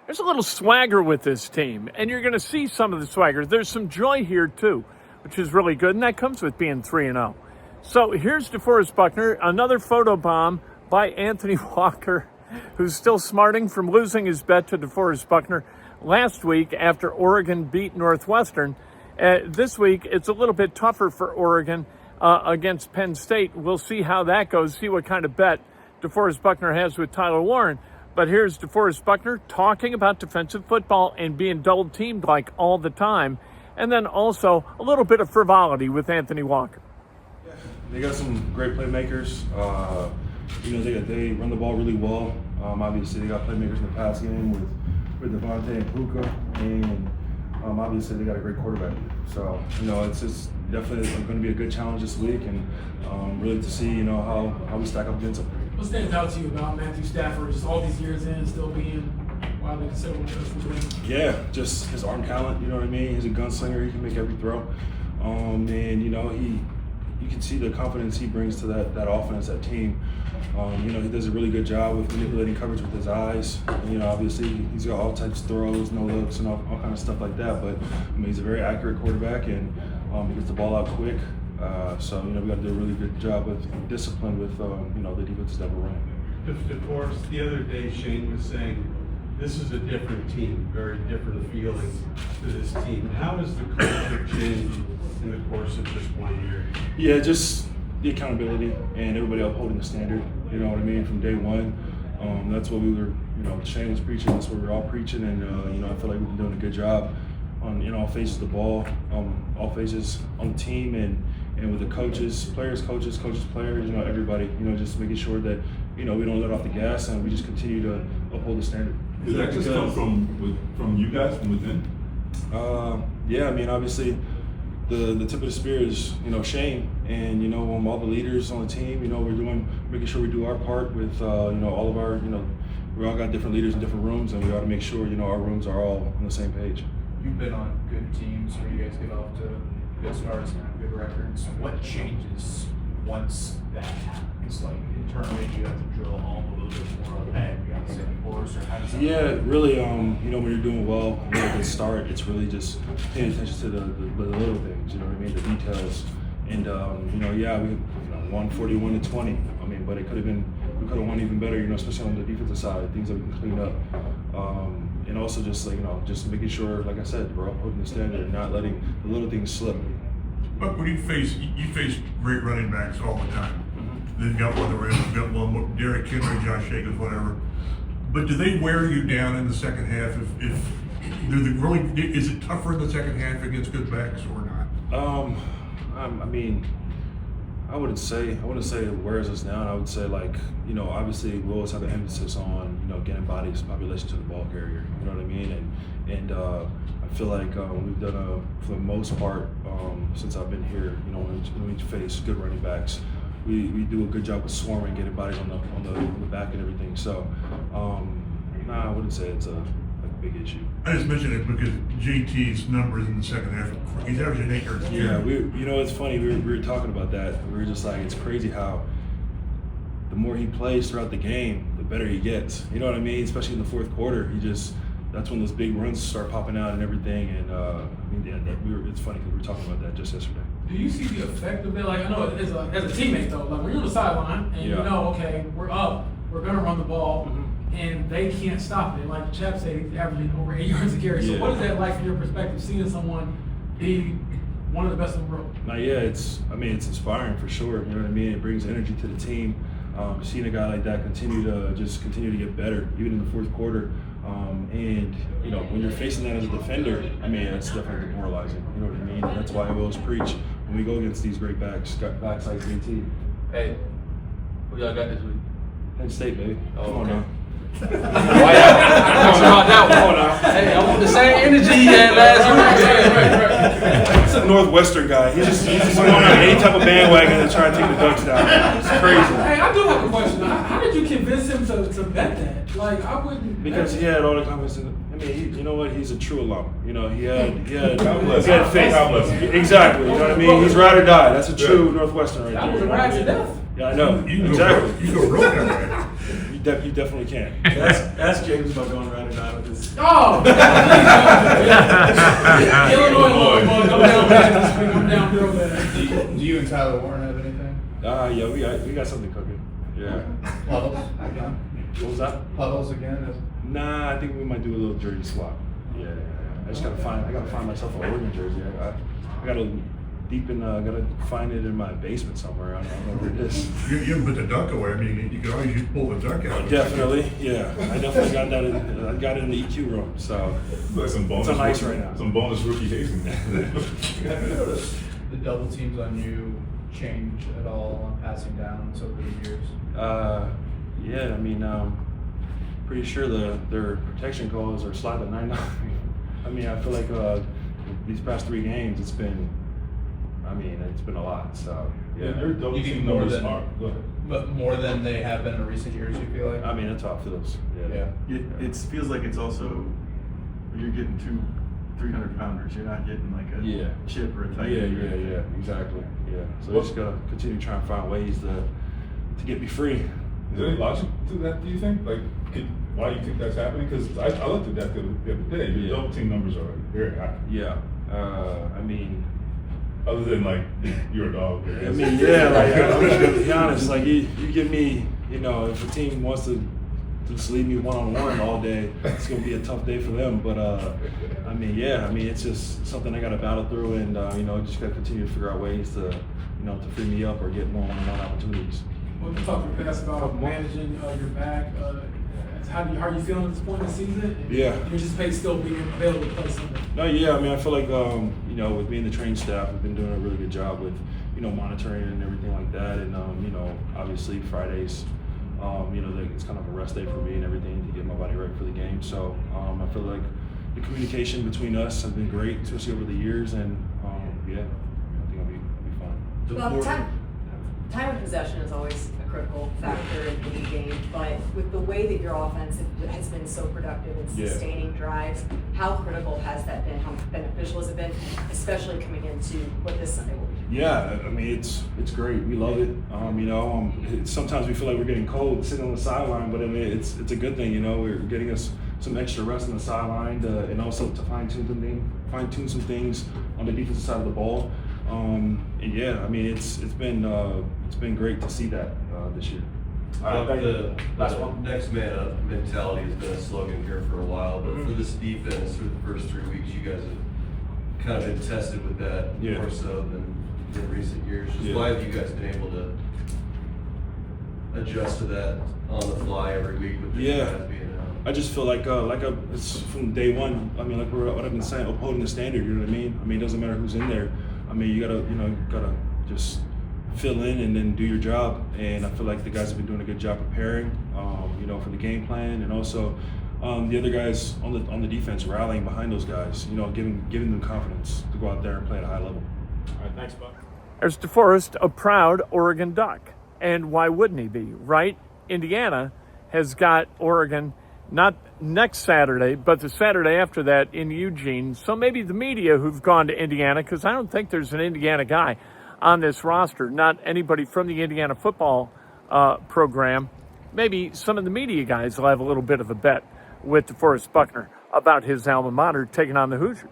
There's a little swagger with this team, and you're going to see some of the swagger. There's some joy here, too, which is really good, and that comes with being 3-0. So here's DeForest Buckner, another photo bomb by Anthony Walker, who's still smarting from losing his bet to DeForest Buckner last week after Oregon beat Northwestern. This week, it's a little bit tougher for Oregon against Penn State. We'll see how that goes, see what kind of bet DeForest Buckner has with Tyler Warren. But here's DeForest Buckner talking about defensive football and being double-teamed like all the time. And then also a little bit of frivolity with Anthony Walker. Yeah, they got some great playmakers. They run the ball really well. Obviously, they got playmakers in the pass game with Devontae and Puka. And obviously, they got a great quarterback. So, it's just definitely going to be a good challenge this week. And really to see, how we stack up against them. What stands out to you about Matthew Stafford, just all these years in, still being widely considered one of the best players? Yeah, just his arm talent, you know what I mean? He's a gunslinger, he can make every throw. You can see the confidence he brings to that offense, that team. He does a really good job with manipulating coverage with his eyes. And, obviously, he's got all types of throws, no looks, and all kind of stuff like that. But, he's a very accurate quarterback, and he gets the ball out quick. We got to do a really good job with discipline with, the defenses that we're running. DeForest, the other day Shane was saying this is a different team, very different feeling to this team. How has the culture changed in the course of just 1 year? Yeah, just the accountability and everybody upholding the standard, you know what I mean, from day one. That's what we were, Shane was preaching, that's what we were all preaching, and, I feel like we've been doing a good job on all phases of the ball, all phases on the team, and with the coaches, players, players, everybody, just making sure that, we don't let off the gas and we just continue to uphold the standard. Does that just come from you guys, from within? Obviously the tip of the spear is, Shane, and, all the leaders on the team, we're making sure we do our part with, all of our, we all got different leaders in different rooms, and we ought to make sure, our rooms are all on the same page. You've been on good teams where you guys get off to good starts and have good records. What changes once that happens? Like internally, do you have to drill home a little bit more of that? You got the same course, or how does that work? Really, when you're doing well, a good start, it's really just paying attention to the little things, you know what I mean, the details. And, we won 41-20. But we could have won even better, especially on the defensive side, things that we can clean up. And also just just making sure, like I said, we're upholding the standard and not letting the little things slip. But when you face great running backs all the time. They've got one around, they've got one, Derrick Henry, Josh Jacobs, whatever. But do they wear you down in the second half? If is it tougher in the second half against good backs or not? I wouldn't say it wears us down. I would say, obviously we always have an emphasis on, getting bodies population to the ball carrier. You know what I mean? And I feel like we've done for the most part since I've been here. When we face good running backs, we do a good job of swarming, getting bodies on the back and everything. So, I wouldn't say it's a big issue. I just mentioned it because JT's numbers in the second half, he's averaging 8 yards. Yeah, it's funny. We were talking about that. We were just like, it's crazy how the more he plays throughout the game, the better he gets. You know what I mean? Especially in the fourth quarter, that's when those big runs start popping out and everything. And it's funny because we were talking about that just yesterday. Do you see the effect of that? Like, I know as a teammate though, like when you're on the sideline and okay, we're up, we're gonna run the ball, and they can't stop it. Like Chap said, he's averaging over 8 yards a carry. So what is that like from your perspective, seeing someone be one of the best in the world? It's inspiring for sure. You know what I mean? It brings energy to the team. Seeing a guy like that continue to get better, even in the fourth quarter. When you're facing that as a defender, it's definitely demoralizing. You know what I mean? And that's why I always preach when we go against these great backs like JT. Hey, who y'all got this week? Penn State, baby. Oh, Come on okay. now. Hey, I want the same energy he had last year. It's a Northwestern guy. He's just on any type of bandwagon to try to take the Ducks down. It's crazy. Hey, I do have a question. How did you convince him to bet that? Like, I wouldn't. Because he had all the confidence in you know what? He's a true alum. He had faith. Exactly. You know what I mean? He's ride or die. That's a true Northwestern right there. That was a ride to death. Yeah, I know. You exactly. You go broke that way. You definitely can. Ask James about going ride or die with this. Oh! Illinois, come down bad. Come down real bad. Do you and Tyler Warren have anything? Yeah, we got something cooking. Yeah. Puddles again? What was that? Puddles again? Nah, I think we might do a little jersey swap. Yeah. I gotta find myself an Oregon jersey. I gotta gotta find it in my basement somewhere. I don't know where it is. You haven't put the duck away. I mean, you can always pull the duck out. Definitely, yeah. I definitely got that. I got it in the EQ room. So Like some bonus. it's on ice right now. Some bonus rookie hazing. The double teams on you change at all on passing downs over the years? Yeah. I mean, pretty sure their protection calls are slide to 9-9. I mean, I feel like these past 3 games, it's been a lot. So yeah. Their double You think team more numbers than- are. Go ahead. But more than they have been in recent years, you feel like? I mean, that's how it feels. Yeah. It feels like it's also, you're getting 300 pounders. You're not getting like a Yeah. chip or a tight Yeah, end. exactly. Yeah. So we just gotta continue trying to find ways to get me free. Is there any logic to that? Do you think? Like, why do you think that's happening? Because I looked at that the other day. Your Yeah. double team numbers are very high. Yeah. I mean, Other than like you're a dog. yeah, like I'm just gonna be honest. Like you give me, if a team wants to just leave me one-on-one all day, it's gonna be a tough day for them. But it's just something I gotta battle through, and just gotta continue to figure out ways to free me up or get more one-on-one opportunities. Well, you talked in the past about managing your back. How are you feeling at this point in the season? And Yeah. You anticipate still being available to play Sunday? No, yeah, I mean, I feel like, with being the training staff, we've been doing a really good job with, monitoring and everything like that. And, obviously Fridays, it's kind of a rest day for me and everything to get my body ready for the game. So I feel like the communication between us has been great, especially over the years. And, I think I'll be fine. Well, time of possession is always a critical factor in any game, but with the way that your offense has been so productive in Yeah. sustaining drives, how critical has that been? How beneficial has it been, especially coming into what this Sunday will be? Yeah, I mean, it's great. We love it. Sometimes we feel like we're getting cold sitting on the sideline, but I mean, it's a good thing. We're getting us some extra rest on the sideline, and also to fine tune some things on the defensive side of the ball. It's been great to see that this year. The Last one. next man up mentality has been a slogan here for a while, but for this defense, through the first 3 weeks, you guys have kind of been tested with that Yeah. more so than in recent years. Just Yeah. why have you guys been able to adjust to that on the fly every week with the Yeah. guys being out? I just feel like it's from day one. I mean, like what I've been saying, upholding the standard. You know what I mean? I mean, it doesn't matter who's in there. I mean, you gotta just fill in and then do your job. And I feel like the guys have been doing a good job preparing, for the game plan, and also the other guys on the defense rallying behind those guys. Giving them confidence to go out there and play at a high level. All right, thanks, Buck. There's DeForest, a proud Oregon Duck. And why wouldn't he be, right? Indiana has got Oregon not next Saturday, but the Saturday after that in Eugene. So maybe the media who've gone to Indiana, because I don't think there's an Indiana guy on this roster, not anybody from the Indiana football program. Maybe some of the media guys will have a little bit of a bet with DeForest Buckner about his alma mater taking on the Hoosiers.